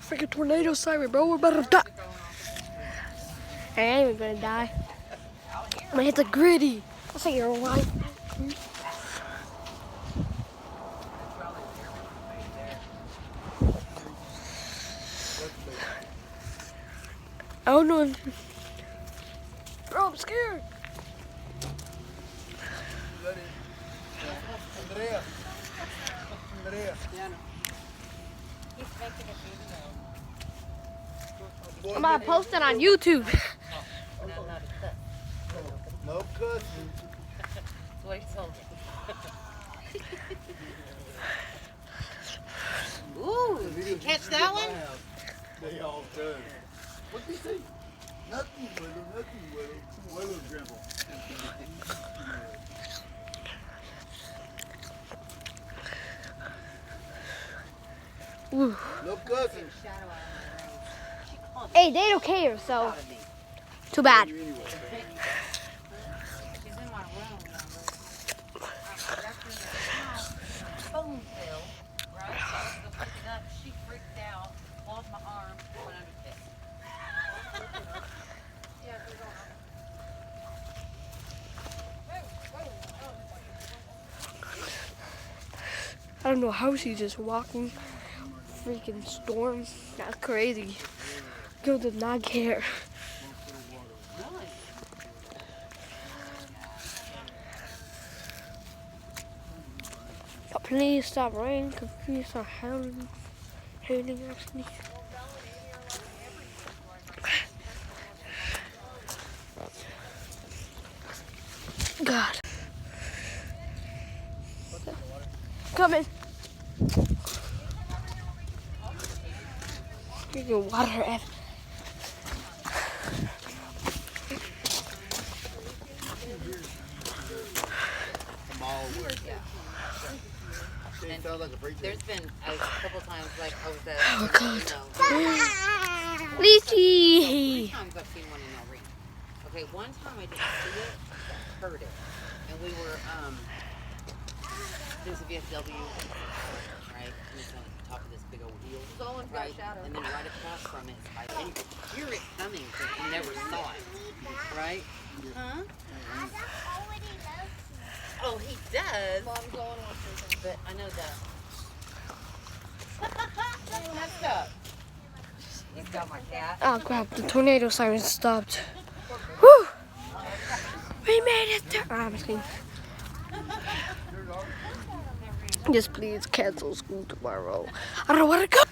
Freaking tornado siren, bro. We're about to die. I ain't even gonna die. I'm gonna hit the gritty. I'll say you're right. I don't know if... Bro, I'm scared. I'm gonna post it on YouTube. No cussing. That's what he told me. Ooh, did you catch that one? They all do. What'd you say? Nothing with him, nothing with him. Willow dribble. No cussing. Hey, they don't care, so too bad. She's in my room. Phone fell, right? So I was going to pick it up. She freaked out, lost my arm, went under the bed. I don't know how she's just walking. Freaking storm. That's crazy. Girl did not care. Please stop raining. Please stop hailing actually. God. Coming. Freaking water F. There's been a couple times, like I was at. Oh, God. Three Lizzie. times I've seen one in El Reno. Okay, one time I didn't see it, I heard it, and we were there's a VFW, right? And it's on the top of this big old hill, right? And then right across from it, and you could hear it coming, but you never saw it, right? Huh? Oh, he does. But I know that. Messed up. He's got my cat. Oh crap, the tornado siren stopped. Whew! We made it there. I'm just kidding. Just please cancel school tomorrow. I don't know where to go.